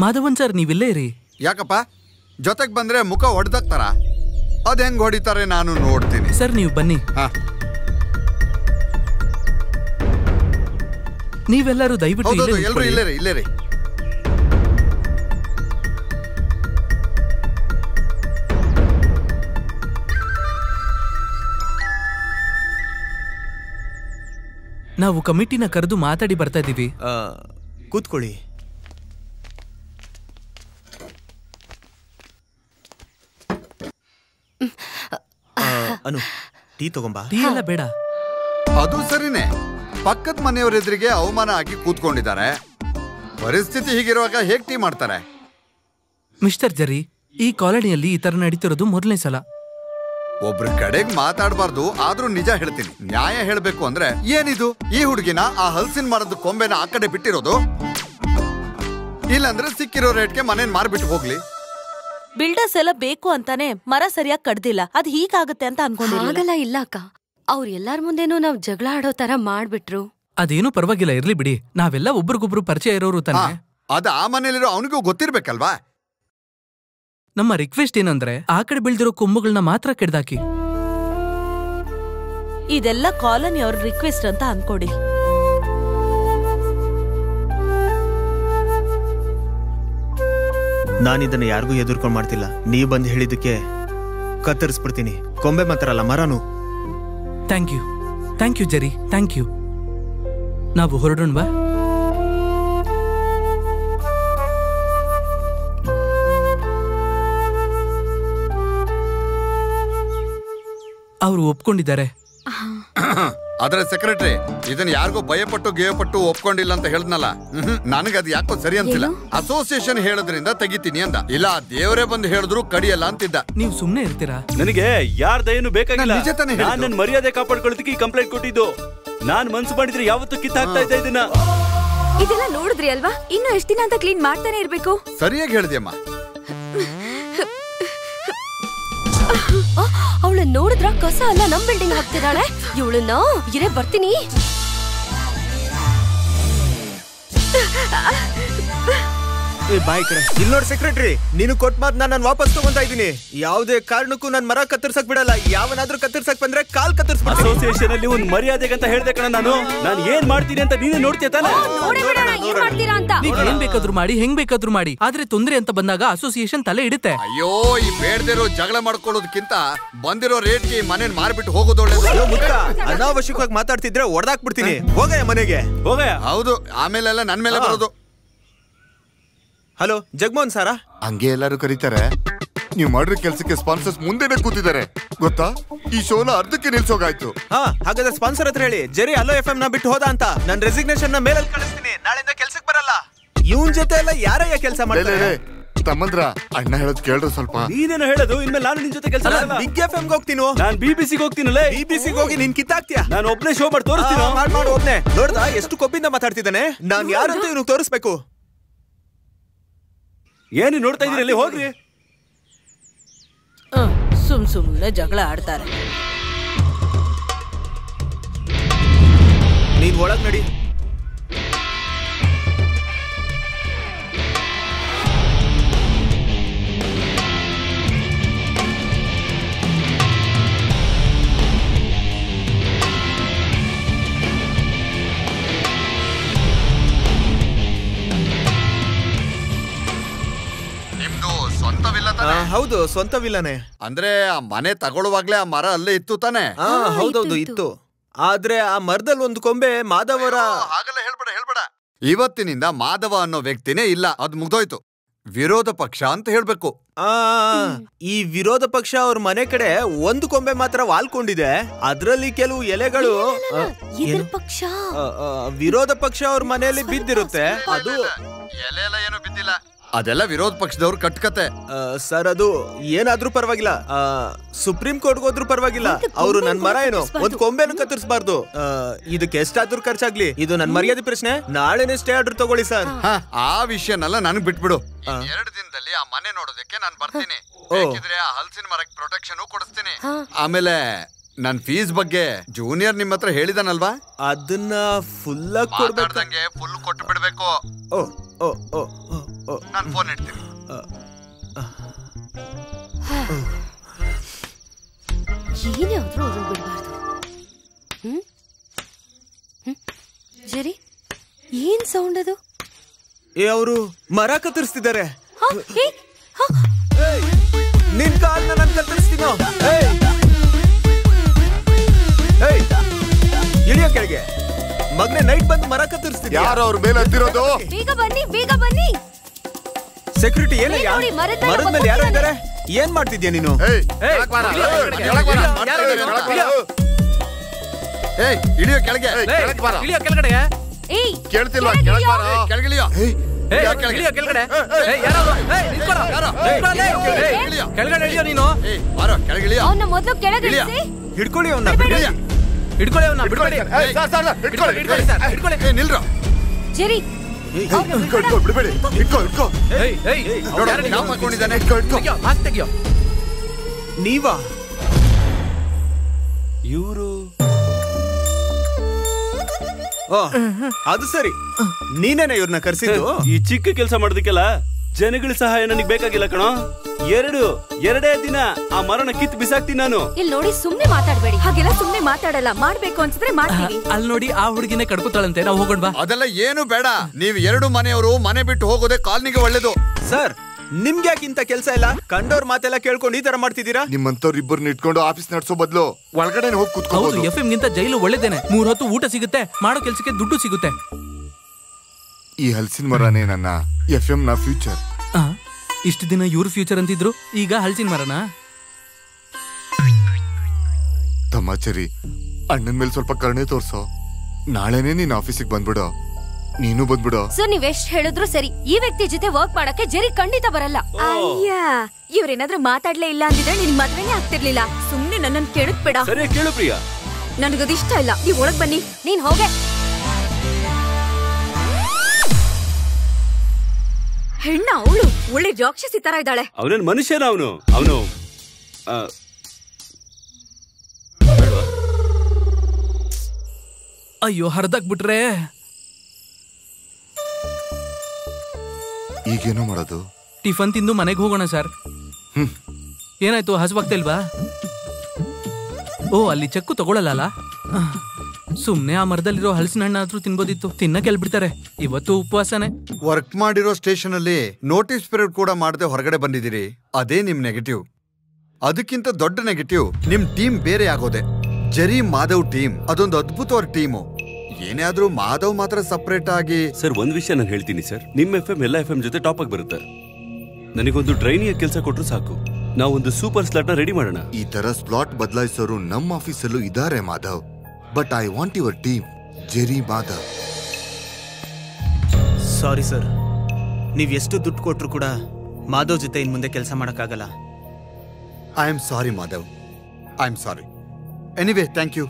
Madhavan sir ನೀವಿಲ್ಲೇ ಇರಿ. ಯಾಕಪ್ಪ ಜೊತೆಗೆ ಬಂದ್ರೆ ಮುಖ ಹೊಡೆದಾಕ್ತಾರ? ಅದ್ ಹೆಂಗ್ ಹೊಡಿತಾರೆ ನಾನು ನೋಡ್ತೀನಿ. ಸರ್ ನೀವು ಬನ್ನಿ. ನೀವೆಲ್ಲರೂ ದಯವಿಟ್ಟು ಎಲ್ಲರೂ ಇಲ್ಲೇರಿ. ನಾವು ಕಮಿಟಿನ ಕರೆದು ಮಾತಾಡಿ ಬರ್ತಾ ಇದೀವಿ. ಕೂತ್ಕೊಳ್ಳಿ. ಅನು ಟೀ ತಗೊಂಬಾ. ಟೀ ಎಲ್ಲ ಬೇಡ. ಅದು ಸರಿನೇ, ಪಕ್ಕದ ಮನೆಯವರ ಎದುರಿಗೆ ಅವಮಾನ ಆಗಿ ಕೂತ್ಕೊಂಡಿದ್ದಾರೆ. ಪರಿಸ್ಥಿತಿ ಹೀಗಿರುವಾಗ ಹೇಗ್ ಟೀ ಮಾಡ್ತಾರೆ? ಮಿಸ್ಟರ್ ಜರಿ, ಈ ಕಾಲೋನಿಯಲ್ಲಿ ಈ ತರ ನಡೀತಿರೋದು ಮೊದಲನೇ ಸಲ. ಒಬ್ರ ಕಡೆಗ್ ಮಾತಾಡಬಾರ್ದು, ಆದ್ರೂ ನಿಜ ಹೇಳ್ತೀನಿ. ನ್ಯಾಯ ಹೇಳ್ಬೇಕು ಅಂದ್ರೆ ಏನಿದು? ಈ ಹುಡುಗಿನ ಆ ಹಲ್ಸಿನ ಮರದ ಕೊಂಬೆನ ಆ ಕಡೆ ಬಿಟ್ಟಿರೋದು, ಇಲ್ಲಾಂದ್ರೆ ಸಿಕ್ಕಿರೋ ರೇಟ್ಗೆ ಮನೇನ್ ಮಾರ್ಬಿಟ್ಟು ಹೋಗ್ಲಿ. ಬಿಲ್ಡರ್ಸ್ ಎಲ್ಲ ಬೇಕು ಅಂತಾನೆ ಮರ ಸರಿಯಾಗಿ ಕಡ್ದಿಲ್ಲ, ಅದ್ ಹೀಗಾಗುತ್ತೆ ಅಂತ ಅನ್ಕೊಂಡಿಲ್ಲ. ಇಲ್ಲ ಅಕ್ಕ, ಅವ್ರ ಎಲ್ಲಾರ ಮುಂದೆನೂ ನಾವ್ ಜಗಳ ಆಡೋ ತರ ಮಾಡ್ಬಿಟ್ರು. ಅದೇನು ಪರವಾಗಿಲ್ಲ, ಇರ್ಲಿ ಬಿಡಿ. ನಾವೆಲ್ಲ ಒಬ್ರಿಗೊಬ್ರು ಪರಿಚಯ ಇರೋರು ತಾನೆ. ಅದ ಆ ಮನೇಲಿರೋ ಅವನಿಗೂ ಗೊತ್ತಿರ್ಬೇಕಲ್ವಾ? ನಮ್ಮ ರಿಕ್ವೆಸ್ಟ್ ಏನಂದ್ರೆ ಆ ಕಡೆ ಬೆಳೆದಿರೋ ಕೊಂಬುಗಳನ್ನ ಮಾತ್ರ ಕೆಡ್ದಾಕಿ. ಇದೆಲ್ಲ ಕಾಲೋನಿ ಅವ್ರ ರಿಕ್ವೆಸ್ಟ್ ಅಂತ ಅನ್ಕೊಡಿ. ನಾನಿದನ್ನ ಯಾರಿಗೂ ಎದುರ್ಕೊಂಡ್ ಮಾಡ್ತಿಲ್ಲ. ನೀವ್ ಬಂದು ಹೇಳಿದಕ್ಕೆ ಕತ್ತರಿಸ್ಬಿಡ್ತೀನಿ. ಕೊಂಬೆ ಮಾತ್ರ ಅಲ್ಲ, ಮರನು. ಥ್ಯಾಂಕ್ ಯು ಜರಿ, ಥ್ಯಾಂಕ್ ಯು. ನಾವು ಹೊರಡೋಣ ಬಾ. ಅವರು ಒಪ್ಕೊಂಡಿದ್ದಾರೆ. ಆದ್ರೆ ಸೆಕ್ರೆಟರಿ, ಇದನ್ನ ಯಾರಿಗೂ ಭಯಪಟ್ಟು ಗೇಯಪಟ್ಟು ಒಪ್ಕೊಂಡಿಲ್ಲ ಅಂತ ಹೇಳಿದ್ನಲ್ಲ. ನನಗದು ಯಾಕೋ ಸರಿ ಅಂತಿಲ್ಲ. ಅಸೋಸಿಯೇಷನ್ ಹೇಳೋದ್ರಿಂದ ತೆಗಿತೀನಿ ಅಂದ. ಇಲ್ಲ ದೇವರೇ ಬಂದು ಹೇಳಿದ್ರು ಕಡಿಯಲ್ಲ ಅಂತಿದ್ದ. ನೀವು ಸುಮ್ನೆ ಇರ್ತೀರಾ? ನನಗೆ ಯಾರ ದಯನು ಬೇಕಾಗಿಲ್ಲ. ನಾನು ನನ್ನ ಮರ್ಯಾದೆ ಕಾಪಾಡ್ಕೊಳ್ಳೋದಕ್ಕೆ ಈ ಕಂಪ್ಲೇಂಟ್ ಕೊಟ್ಟಿದ್ದು. ನಾನ್ ಮನ್ಸು ಮಾಡಿದ್ರೆ ಯಾವತ್ತೂ ಕಿತ್ತಾಕ್ತಾ ಇದ್ದೆ ಇದನ್ನ. ಇದೆಲ್ಲ ನೋಡಿದ್ರಿ ಅಲ್ವಾ? ಇನ್ನು ಎಷ್ಟು ದಿನ ಅಂತ ಕ್ಲೀನ್ ಮಾಡ್ತಾನೆ ಇರ್ಬೇಕು? ಸರಿಯಾಗಿ ಹೇಳಿದೆಯಮ್ಮ. ಅವಳು ನೋಡಿದ್ರ ಕಸ ಅಲ್ಲ ನಮ್ ಬಿಲ್ಡಿಂಗ್ ಹಾಕ್ತಿದ್ದಾಳೆ. ಇವಳನ್ನ ಇರೇ ಬರ್ತೀನಿ. ಬಾಯ್ ಕಡೆ ಇಲ್ಲಿ ನೋಡಿ ಸೆಕ್ರೆಟರಿ, ನೀನು ಕೊಟ್ಟ ಮಾತ್ ನಾನು ವಾಪಸ್ ತಗೊಂತಾ ಇದೀನಿ. ಯಾವುದೇ ಕಾರಣಕ್ಕೂ ನನ್ ಮರ ಕತ್ತರ್ಸಕ್ ಬಿಡಲ್ಲ. ಯಾವನಾದ್ರೂ ಕತ್ತರ್ಸಕ್ ಬಂದ್ರೆ ಕಾಲ್ ಕತ್ತರಿಸ್ಬಿಡ್ತೀನಿ. ಅಸೋಸಿಯೇಷನ್ ಅಲ್ಲಿ ಒಂದು ಮರ್ಯಾದೆಗಂತ ಹೇಳ್ದೆ ಕಣ ನಾನು. ಏನ್ ಮಾಡ್ತೀನಿ ಅಂತ ನೀನೇ ನೋಡ್ತೀಯ ತಾನೆ? ನೀವ್ ಏನ್ ಬೇಕಾದ್ರೂ ಮಾಡಿ, ಹೆಂಗ್ ಬೇಕಾದ್ರೂ ಮಾಡಿ, ಆದ್ರೆ ತೊಂದ್ರೆ ಅಂತ ಬಂದಾಗ ಅಸೋಸಿಯೇಷನ್ ತಲೆ ಇಡುತ್ತೆ. ಅಯ್ಯೋ, ಈ ಬೇಡದಿರೋ ಜಗಳ ಮಾಡ್ಕೊಳ್ಳೋದಕ್ಕಿಂತ ಬಂದಿರೋ ರೇಟ್ಗೆ ಮನೇನ್ ಮಾರ್ಬಿಟ್ಟು ಹೋಗೋದು ಒಳ್ಳೇದು. ಅನಾವಶ್ಯಕವಾಗಿ ಮಾತಾಡ್ತಿದ್ರೆ ಹೊಡೆದಾಕ್ಬಿಡ್ತೀನಿ. ಹೋಗಯ್ಯ ಮನೆಗೆ, ಹೋಗಯ್ಯ. ಹೌದು, ಆಮೇಲೆಲ್ಲ ನನ್ ಮೇಲೆ ಬರೋದು. ಹಲೋ ಜಗಮೋಹನ್ ಸಾರಾ? ಹಂಗೆ ಎಲ್ಲರೂ ಕರೀತಾರೆ. ನೀವು ಮಾಡಿರೋ ಕೆಲ್ಸಕ್ಕೆ ಸ್ಪಾನ್ಸರ್ಸ್ ಮುಂದೆನೆ ಕೂತಿದ್ದಾರೆ ಗೊತ್ತಾ? ಈ ಶೋನ ಅರ್ಧಕ್ಕೆ ನಿಲ್ಸೋಗಾಯ್ತು. ಹಾಗಾದ್ರೆ ಸ್ಪಾನ್ಸರ್ ಹತ್ರ ಹೇಳಿ ಜೆರಿ ಅಲೋ FM ನ ಬಿಟ್ಟು ಹೋದ ಅಂತ. ನಾನು ರೆಸಿಗ್ನೇಷನ್ ನ ಮೇಲಲ್ಲಿ ಕಳಿಸ್ತೀನಿ. ನಾಳೆಯಿಂದ ಕೆಲ್ಸಕ್ಕೆ ಬರಲ್ಲ. ಇವನ್ ಜೊತೆ ಎಲ್ಲ ಯಾರಯ್ಯ ಕೆಲಸ ಮಾಡ್ತಾರೆ? ತಮ್ಮಂದ್ರ ಅಣ್ಣ ಹೇಳೋದ್ ಕೇಳ್ರು ಸ್ವಲ್ಪ. ನೀನೇನು ಹೇಳೋದು? ಇನ್ಮೇಲೆ ನಾನು ನಿನ್ ಜೊತೆ ಕೆಲಸ ಮಾಡಲ್ಲ. ಬಿಗ್ FM ಗೆ ಹೋಗ್ತೀನಿ. ನಾನು BBC ಗೆ ಹೋಗ್ತೀನಲ್ಲ. BBC ಗೆ ಹೋಗಿ ನೀನ್ ಕಿತ್ತಾಕ್ತಿಯಾ? ನಾನು ಒಬ್ನೇ ಶೋ ಮಾಡಿ ತೋರಿಸ್ತೀನಿ. ಮಾಡು ಒಬ್ನೇ. ನೋಡ್ದಾ ಎಷ್ಟು ಕೊಬ್ಬಿಂದ ಮಾತಾಡ್ತಿದ್ದಾನೆ? ನಾನ್ ಯಾರಂತ ಇವ್ನಿಗೆ ತೋರಿಸ್ಬೇಕು. ಏನು ನೋಡ್ತಾ ಇದೀರಿ? ಅಲ್ಲಿ ಹೋಗ್ರಿ. ಸುಮ್ನೆ ಜಗಳ ಆಡ್ತಾರೆ. ನೀನ್ ಒಳಗ್ ನಡಿ. ಹೌದು, ಸ್ವಂತ ವಿಲ್ಲನೆ. ಅಂದ್ರೆ ಆ ಮನೆ ತಗೊಳ್ಳುವಾಗ್ಲೇ ಆ ಮರ ಅಲ್ಲೇ ಇತ್ತು ತಾನೆ? ಹೌದೌದು ಇತ್ತು. ಆದ್ರೆ ಆ ಮರದಲ್ಲಿ ಒಂದು ಕೊಂಬೆ ಮಾಧವರ. ಹಾಗೆಲ್ಲ ಹೇಳ್ಬೇಡ. ಇವತ್ತಿನಿಂದ ಮಾಧವ ಅನ್ನೋ ವ್ಯಕ್ತಿನೇ ಇಲ್ಲ, ಅದ್ ಮುಗ್ದೋಯ್ತು. ವಿರೋಧ ಪಕ್ಷ ಅಂತ ಹೇಳ್ಬೇಕು. ಈ ವಿರೋಧ ಪಕ್ಷ ಅವ್ರ ಮನೆ ಕಡೆ ಒಂದು ಕೊಂಬೆ ಮಾತ್ರ ವಾಲ್ಕೊಂಡಿದೆ. ಅದ್ರಲ್ಲಿ ಕೆಲವು ಎಲೆಗಳು ವಿರೋಧ ಪಕ್ಷ ಅವ್ರ ಮನೆಯಲ್ಲಿ ಬಿದ್ದಿರುತ್ತೆ. ಅದು ಎಲೆ ಎಲ್ಲ ಏನು ಬಿದ್ದಿಲ್ಲ, ಅದೆಲ್ಲ ವಿರೋಧ ಪಕ್ಷದವ್ರು ಕಟ್ಕತೆ. ಸರ್ ಅದು ಏನಾದ್ರೂ ಪರವಾಗಿಲ್ಲ, ಸುಪ್ರೀಂ ಕೋರ್ಟ್ ಹೋದ್ರೂ ಪರವಾಗಿಲ್ಲ. ಅವ್ರು ನನ್ ಮರ ಏನು ಒಂದ್ ಕೊಂಬೆನು ಕತ್ತರಿಸಬಾರ್ದು. ಇದಕ್ಕೆ ಎಷ್ಟಾದ್ರೂ ಖರ್ಚಾಗ್ಲಿ, ಇದು ನನ್ ಮರ್ಯಾದೆ ಪ್ರಶ್ನೆ. ನಾಳೆನೇ ಸ್ಟೇ ಆರ್ಡರ್ ತಗೊಳ್ಳಿ ಸರ್. ಆ ವಿಷಯನೆಲ್ಲ ನನಗ್ ಬಿಟ್ಬಿಡು. 2 ದಿನದಲ್ಲಿ ಆ ಮನೆ ನೋಡೋದಕ್ಕೆ ನಾನ್ ಬರ್ತೀನಿ. ಬೇಕಿದ್ರೆ ಆ ಹಲ್ಸಿನ ಮರಕ್ಕೆ ಪ್ರೊಟೆಕ್ಷನ್ ಕೊಡಿಸ್ತೀನಿ. ಆಮೇಲೆ ನನ್ ಫೀಸ್ ಬಗ್ಗೆ ಜೂನಿಯರ್ ನಿಮ್ ಹತ್ರ ಹೇಳಿದಾನಲ್ವಾ, ಅದನ್ನ ಫುಲ್ ಕೊಡ್ಬೇಕಂಗೆ ಫುಲ್ ಕೊಟ್ಟು ಬಿಡ್ಬೇಕು. ನಾನ್ ಏನ್ ಸೌಂಡ್ ಅದು? ಅವರು ಮರ ಕತ್ತರಿಸ್ತಿದ್ದಾರೆ. ಹ, ಏ, ಹ. ನಿನ್ ಕಾಲ್ನ ನಾನು ಕತ್ತರಿಸ್ತೀನೋ? ಇಳಿಯೋ ಕೆಳಗೆ. ಮಗ್ನೆ ನೈಟ್ ಬಂದು ಮರ ಕತ್ತರಿಸ್ತಿದ್ಯಾ? ಯಾರು ಅವ್ರ ಮೇಲೆ ಹತ್ತಿರೋದು? ಬೇಗ ಬನ್ನಿ, ಬೇಗ ಬನ್ನಿ. ಸೆಕ್ಯೂರಿಟಿ ಏನಯ್ಯ? ಮರದ ಮೇಲೆ ಯಾರು ಇದ್ದಾರೆ? ಏನ್ ಮಾಡ್ತಿದ್ಯಾ ನೀನು? ಇಳಿಯೋ ಕೆಳಗೆ. ಇಳಿಯೋ ಕೆಳಗಡೆ. ಏಯ್, ಕೇಳ್ತಿಲ್ವಾ? ಕೆಳಗಿಳಿಯೋ. ಕೆಳಗಡೆ ಇಳಿಯೋ ನೀನು. ಕೆಳಗಿಳಿಯೋ. ಅವನ್ನ ಮೊದಲು ಕೆಳಗೆ ಇಳಿಸಿ. ಹಿಡ್ಕೊಳ್ಳಿ ಅವನ್ನ. ಹಿಡ್ಕೊಳ್ಳಿ ಅವನ್ನ. ಬಿಡ್ಬೇಡಿ. ನಿಲ್ರು. ಜೆರಿ, ಬಿಡ್ಬೇಡಿ. ಇಟ್ಕೋ. ನಾವು ಮಾಡ್ಕೊಂಡಿದ್ದಾನೆ. ಮಾಸ್ಕ್ ತೆಗಿಯೋ. ನೀವಾ? ಇವರು ಅದು ಸರಿ. ನೀನೇನ ಇವ್ರನ್ನ ಕರ್ಸಿದ್ದು? ಈ ಚಿಕ್ಕ ಕೆಲಸ ಮಾಡೋದಕ್ಕೆಲ್ಲ ಜನಗಳ ಸಹಾಯ ನನಗೆ ಬೇಕಾಗಿಲ್ಲ ಕಣೋ. ಎರಡೇ ದಿನ ಆ ಮರನ ಕಿತ್ತು ಬಿಸಾಕ್ತೀನಿ ನಾನು. ಇಲ್ಲಿ ನೋಡಿ, ಸುಮ್ನೆ ಮಾತಾಡ್ಬೇಡಿ. ಹಾಗೆಲ್ಲ ಸುಮ್ನೆ ಮಾತಾಡಲ್ಲ. ಮಾಡ್ಬೇಕು ಅನ್ಸಿದ್ರೆ ಮಾಡ್ತೀವಿ. ಅಲ್ಲಿ ನೋಡಿ, ಆ ಹುಡುಗಿನೇ ಕಡ್ಕೊತಾಳಂತೆ. ನಾವು ಹೋಗೋಣ ಬಾ. ಅದೆಲ್ಲ ಏನು ಬೇಡ. ನೀವು 2 ಮನೆಯವರು ಮನೆ ಬಿಟ್ಟು ಹೋಗೋದೇ ಕಾಲನಿಗೆ ಒಳ್ಳೇದು. ಸರ್, ನಿಮ್ಗೆ ಯಾಕಿಂತ ಕೆಲಸ ಇಲ್ಲ? ಕಂಡೋರ್ ಮಾತೆಲ್ಲ ಕೇಳ್ಕೊಂಡು ಈ ತರ ಮಾಡ್ತಿದ್ದೀರಾ? ನಿಮ್ಮಂತವ್ರು ಇಬ್ಬರನ್ನ ಇಟ್ಕೊಂಡು ಆಫೀಸ್ ನಡ್ಸೋ ಬದಲು ಒಳಗಡೆ ಹೋಗಿ ಹೌದು, ಕೂತ್ಕೋಬಹುದು. FM ಗಿಂತ ಜೈಲು ಒಳ್ಳೇದೇನೆ. 3 ಹೊತ್ತು ಊಟ ಸಿಗುತ್ತೆ, ಮಾಡೋ ಕೆಲ್ಸಕ್ಕೆ ದುಡ್ಡು ಸಿಗುತ್ತೆ. ಈ ಹಲಸಿನ ಮರನೇ ನನ್ನ FM ನ ಫ್ಯೂಚರ್. ಇಷ್ಟು ದಿನ ಇವ್ರ ಫ್ಯೂಚರ್ ಅಂತಿದ್ರು, ಈಗ ಹಲಸಿನ ಮರನ. ತಮಾಚರಿ, ಅಣ್ಣನ್ ಮೇಲೆ ಸ್ವಲ್ಪ ಕರುಣೆ ತೋರ್ಸೋ. ನಾಳೆನೆ ನೀನ್ ಆಫೀಸಿಗೆ ಬಂದ್ಬಿಡೋ. ನೀನು ಬಂದ್ಬಿಡೋ. ಸರ್, ನೀವ್ ಎಷ್ಟ್ ಹೇಳಿದ್ರು ಸರಿ. ಈ ವ್ಯಕ್ತಿ ಜೊತೆ ವರ್ಕ್ ಮಾಡಕ್ಕೆ ಜೆರಿ ಖಂಡಿತ ಬರಲ್ಲ. ಅಯ್ಯ, ಇವ್ರೇನಾದ್ರೂ ಮಾತಾಡ್ಲೇ ಇಲ್ಲ ಅಂದಿದ್ರೆ ನಿನ್ ಮದ್ವೆನೇ ಆಗ್ತಿರ್ಲಿಲ್ಲ. ಸುಮ್ನೆ ನನ್ನನ್ ಕೆಡಕ್ಬೇಡ. ಸರಿ, ಕೇಳು ಪ್ರಿಯಾ. ನನಗದಿಷ್ಟ ಇಲ್ಲ. ನೀವ್ ಒಳಗ್ ಬನ್ನಿ. ನೀನ್ ಹೋಗೆ. ಹೆಣ್ಣ ಅವಳು ಒಳ್ಳೆ ರಾಕ್ಷಸಿ ತರ ಇದ್ದಾಳೆ. ಅವನೇನ್ ಮನುಷ್ಯನ? ಅವನು ಅಯ್ಯೋ, ಹರಿದಾಕ್ಬಿಟ್ರೆ. ಈಗೇನೋ ಮಾಡೋದು? ಟಿಫನ್ ತಿಂದು ಮನೆಗೆ ಹೋಗೋಣ ಸರ್. ಏನಾಯ್ತು, ಹಸುವಾಗ್ತಿಲ್ವಾ? ಓ, ಅಲ್ಲಿ ಚೆಕ್ಕು ತಗೊಳಲ್ಲ. ಸುಮ್ನೆ ಆ ಮರದಲ್ಲಿರೋ ಹಲಸಿನ ಹಣ್ಣಾದ್ರೂ ತಿನ್ಬೋದಿತ್ತು. ತಿನ್ನಕ್ಕೆ ಹೇಳ್ಬಿಡ್ತಾರೆ. ಇವತ್ತು ಉಪವಾಸನೆ. ವರ್ಕ್ ಮಾಡಿರೋ ಸ್ಟೇಷನ್ ಅಲ್ಲಿ ನೋಟಿಸ್ ಪೀರಿಯಡ್ ಕೂಡ ಮಾಡದೆ ಹೊರಗಡೆ ಬಂದಿದ್ದೀರಿ. ಅದೇ ನಿಮ್ ನೆಗೆಟಿವ್. ಅದಕ್ಕಿಂತ ದೊಡ್ಡ ನೆಗೆಟಿವ್ ನಿಮ್ ಟೀಮ್ ಬೇರೆ ಆಗೋದೆ. ಜೆರಿ ಮಾಧವ್ ಟೀಮ್ ಅದೊಂದು ಅದ್ಭುತವಾದ ಟೀಮು. ಏನೇ ಆದ್ರೂ ಮಾಧವ್ ಮಾತ್ರ ಸಪರೇಟ್ ಆಗಿ. ಸರ್, ಒಂದ್ ವಿಷಯ ನಾನು ಹೇಳ್ತೀನಿ ಸರ್. ನಿಮ್ಮ FM ಎಲ್ಲ FM ಜೊತೆ ಟಾಪ್ ಆಗಿ ಬರುತ್ತೆ. ನನಗೊಂದು ಟ್ರೈನಿಯ ಕೆಲಸ ಕೊಟ್ರು ಸಾಕು. ನಾವೊಂದು ಸೂಪರ್ ಸ್ಲಾಟ್ ನ ರೆಡಿ ಮಾಡೋಣ. ಈ ತರ ಸ್ಲಾಟ್ ಬದಲಾಯಿಸೋರು ನಮ್ಮ ಆಫೀಸಲ್ಲೂ ಇದಾರೆ Madhav. But I want your team, Jerry Madhav. Sorry sir, ನೀವ್ ಎಷ್ಟು ದುಡ್ಡು ಕೊಟ್ರು ಕೂಡ ಮಾಧವ್ ಜೊತೆ ಇನ್ ಮುಂದೆ ಕೆಲಸ ಮಾಡಕ್ಕಾಗಲ್ಲ. I am sorry Madhav. I am sorry. Anyway, thank you.